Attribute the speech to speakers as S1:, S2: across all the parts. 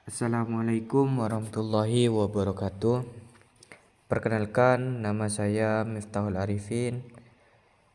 S1: Assalamualaikum warahmatullahi wabarakatuh. Perkenalkan, nama saya Miftahul Arifin.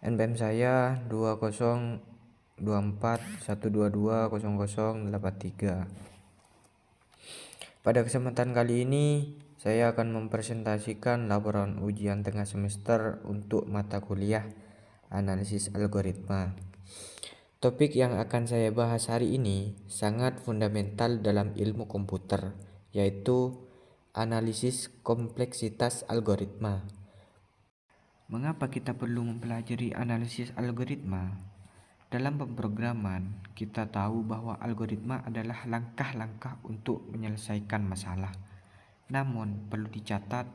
S1: NPM saya 202412200083. Pada kesempatan kali ini, saya akan mempresentasikan laporan ujian tengah semester untuk mata kuliah analisis algoritma. Topik yang akan saya bahas hari ini sangat fundamental dalam ilmu komputer, yaitu analisis kompleksitas algoritma. Mengapa kita perlu mempelajari analisis algoritma? Dalam pemrograman, kita tahu bahwa algoritma adalah langkah-langkah untuk menyelesaikan masalah. Namun, perlu dicatat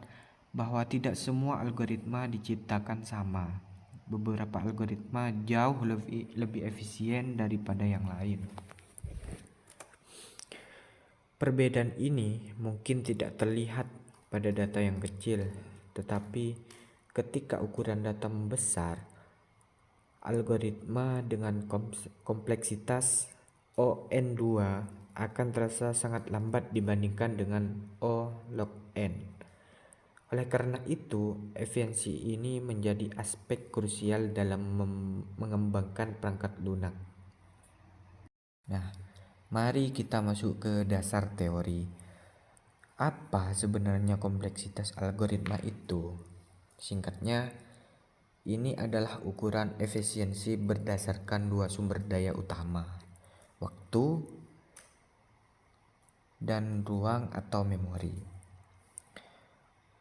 S1: bahwa tidak semua algoritma diciptakan sama. Beberapa algoritma jauh lebih efisien daripada yang lain. Perbedaan ini mungkin tidak terlihat pada data yang kecil, tetapi ketika ukuran data membesar, algoritma dengan kompleksitas O(n)2 akan terasa sangat lambat dibandingkan dengan O log n. Oleh karena itu, efisiensi ini menjadi aspek krusial dalam mengembangkan perangkat lunak. Nah, mari kita masuk ke dasar teori. Apa sebenarnya kompleksitas algoritma itu? Singkatnya, ini adalah ukuran efisiensi berdasarkan dua sumber daya utama, waktu dan ruang atau memori.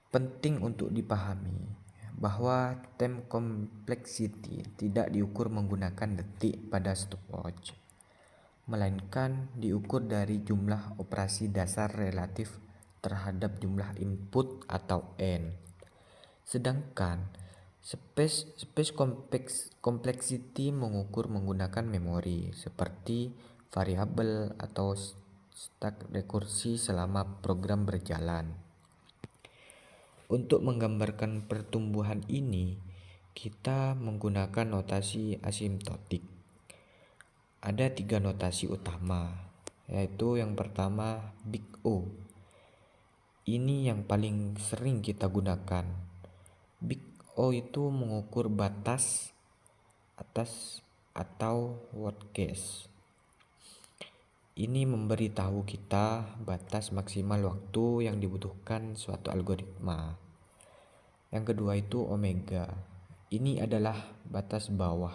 S1: Penting untuk dipahami bahwa time complexity tidak diukur menggunakan detik pada stopwatch, melainkan diukur dari jumlah operasi dasar relatif terhadap jumlah input atau n. Sedangkan space complexity mengukur menggunakan memori seperti variabel atau stack rekursi selama program berjalan. Untuk menggambarkan pertumbuhan ini, kita menggunakan notasi asimptotik. Ada 3 notasi utama, yaitu yang pertama Big O. Ini yang paling sering kita gunakan. Big O itu mengukur batas atas atau worst case. Ini memberitahu kita batas maksimal waktu yang dibutuhkan suatu algoritma. Yang kedua itu omega. Ini adalah batas bawah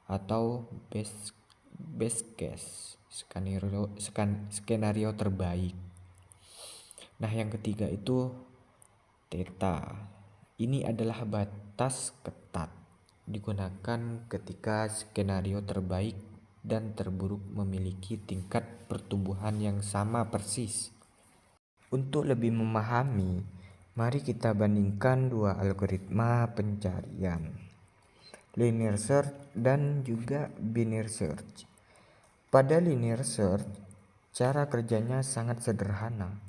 S1: atau best case, skenario terbaik. Nah, yang ketiga itu theta. Ini adalah batas ketat, digunakan ketika skenario terbaik dan terburuk memiliki tingkat pertumbuhan yang sama persis. Untuk lebih memahami, mari kita bandingkan dua algoritma pencarian, linear search dan juga binary search. Pada linear search, cara kerjanya sangat sederhana.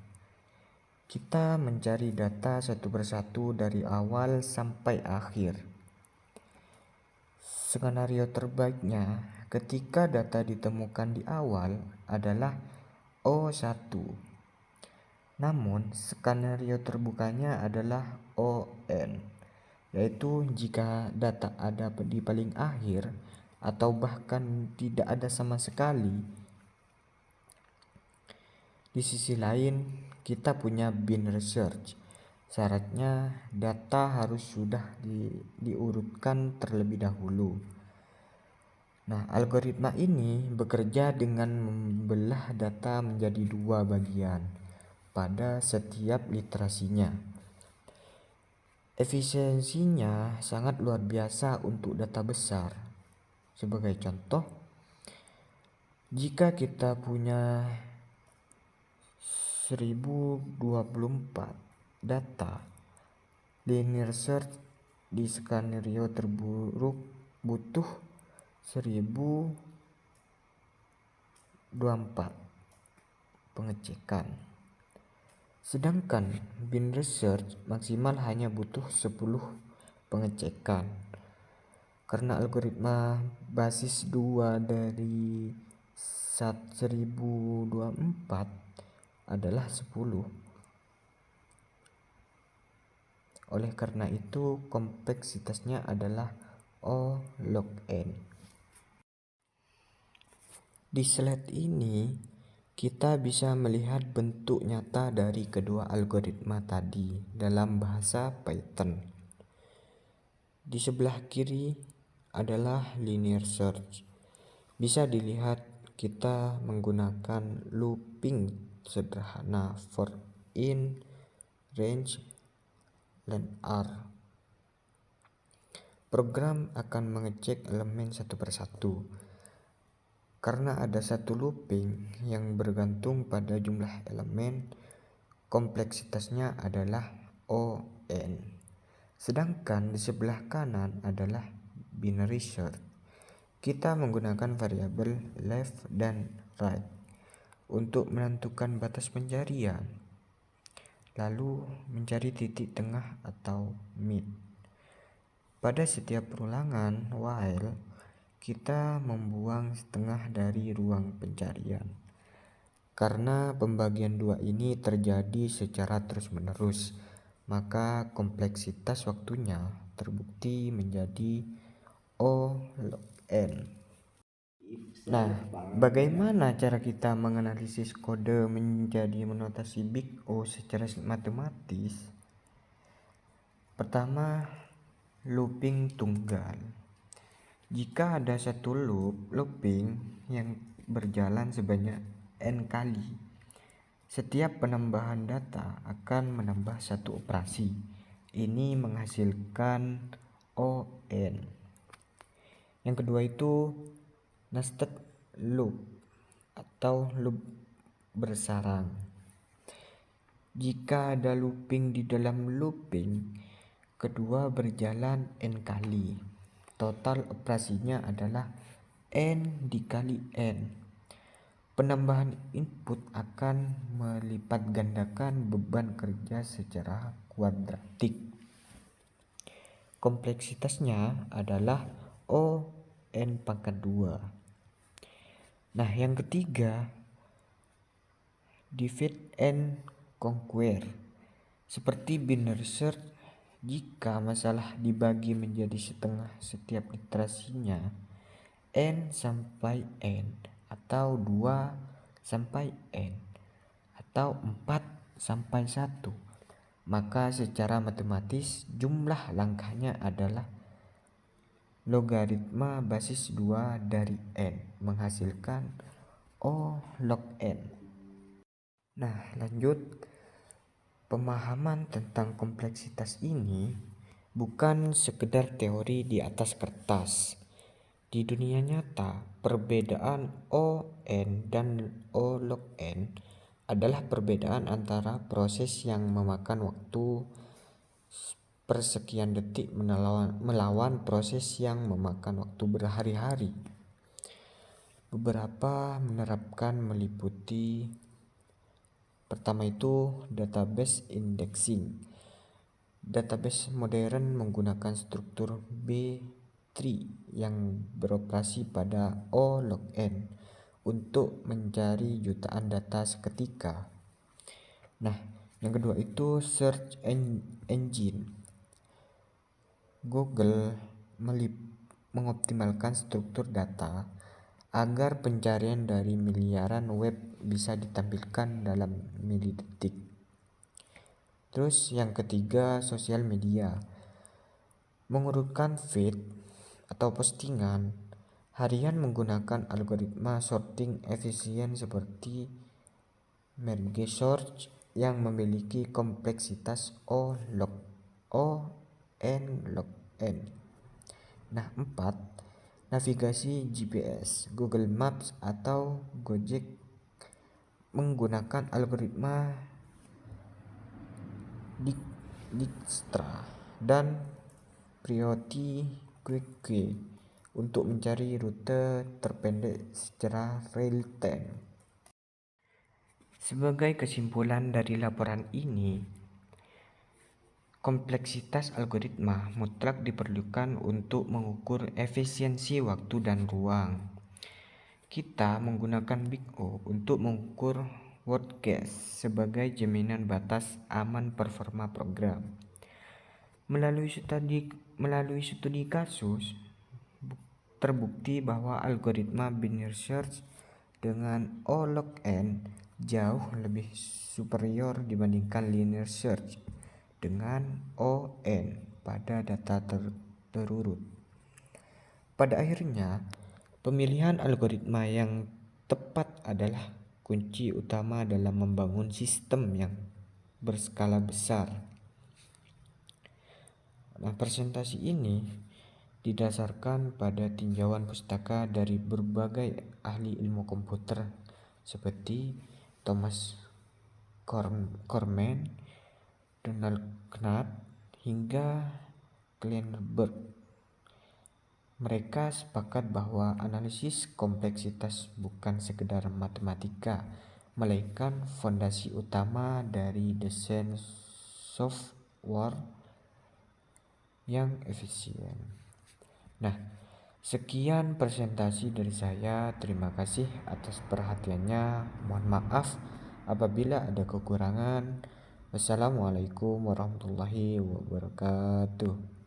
S1: Kita mencari data satu persatu dari awal sampai akhir. Skenario terbaiknya ketika data ditemukan di awal adalah O1. Namun, skenario terbukanya adalah ON, yaitu jika data ada di paling akhir atau bahkan tidak ada sama sekali. Di sisi lain, kita punya binary search. Syaratnya data harus sudah diurutkan terlebih dahulu. Nah, algoritma ini bekerja dengan membelah data menjadi dua bagian pada setiap literasinya. Efisiensinya sangat luar biasa untuk data besar. Sebagai contoh, jika kita punya 1024 data, linear search di skenario terburuk butuh 1024 pengecekan. Sedangkan binary search maksimal hanya butuh 10 pengecekan. Karena algoritma basis 2 dari 1024 adalah 10. Oleh karena itu, kompleksitasnya adalah O log n. Di slide ini, kita bisa melihat bentuk nyata dari kedua algoritma tadi dalam bahasa Python. Di sebelah kiri adalah linear search. Bisa dilihat kita menggunakan looping sederhana for in, range, len R. Program akan mengecek elemen satu persatu. Karena ada satu looping yang bergantung pada jumlah elemen, kompleksitasnya adalah O(n). Sedangkan di sebelah kanan adalah binary search. Kita menggunakan variabel left dan right untuk menentukan batas pencarian, lalu mencari titik tengah atau mid. Pada setiap perulangan while, kita membuang setengah dari ruang pencarian. Karena pembagian dua ini terjadi secara terus-menerus, maka kompleksitas waktunya terbukti menjadi O log n. Nah, bagaimana cara kita menganalisis kode menjadi notasi big O secara matematis? Pertama, looping tunggal. Jika ada satu looping yang berjalan sebanyak n kali, setiap penambahan data akan menambah satu operasi. Ini menghasilkan O(n). Yang kedua itu nested loop atau loop bersarang. Jika ada looping di dalam looping, kedua berjalan n kali. Total operasinya adalah n dikali n. Penambahan input akan melipat gandakan beban kerja secara kuadratik. Kompleksitasnya adalah O(n pangkat 2). Nah, yang ketiga, divide and conquer. Seperti binary search, jika masalah dibagi menjadi setengah setiap iterasinya, n sampai n, atau 2 sampai n, atau 4 sampai 1, maka secara matematis jumlah langkahnya adalah logaritma basis 2 dari n, menghasilkan O log n. Nah, lanjut. Pemahaman tentang kompleksitas ini bukan sekedar teori di atas kertas. Di dunia nyata, perbedaan O(n) dan O log n adalah perbedaan antara proses yang memakan waktu persekian detik melawan proses yang memakan waktu berhari-hari. Beberapa menerapkan meliputi: pertama itu database indexing. Database modern menggunakan struktur B-tree yang beroperasi pada O log n untuk mencari jutaan data seketika. Nah, yang kedua itu search engine. Google mengoptimalkan struktur data agar pencarian dari miliaran web bisa ditampilkan dalam milidetik. Terus yang ketiga, sosial media. Mengurutkan feed atau postingan harian menggunakan algoritma sorting efisien seperti merge search yang memiliki kompleksitas O(n log n). Nah, 4. Navigasi GPS, Google Maps atau Gojek menggunakan algoritma Dijkstra dan Priority Queue untuk mencari rute terpendek secara real time. Sebagai kesimpulan dari laporan ini, kompleksitas algoritma mutlak diperlukan untuk mengukur efisiensi waktu dan ruang. Kita menggunakan Big O untuk mengukur WordCache sebagai jaminan batas aman performa program. Melalui studi kasus, terbukti bahwa algoritma binary search dengan O-log-N jauh lebih superior dibandingkan linear search dengan O-N pada data terurut. Pada akhirnya, pemilihan algoritma yang tepat adalah kunci utama dalam membangun sistem yang berskala besar. Nah, presentasi ini didasarkan pada tinjauan pustaka dari berbagai ahli ilmu komputer seperti Thomas Corman, Donald Knuth, hingga Kleinberg. Mereka sepakat bahwa analisis kompleksitas bukan sekedar matematika, melainkan fondasi utama dari desain software yang efisien. Nah, sekian presentasi dari saya. Terima kasih atas perhatiannya. Mohon maaf apabila ada kekurangan. Wassalamualaikum warahmatullahi wabarakatuh.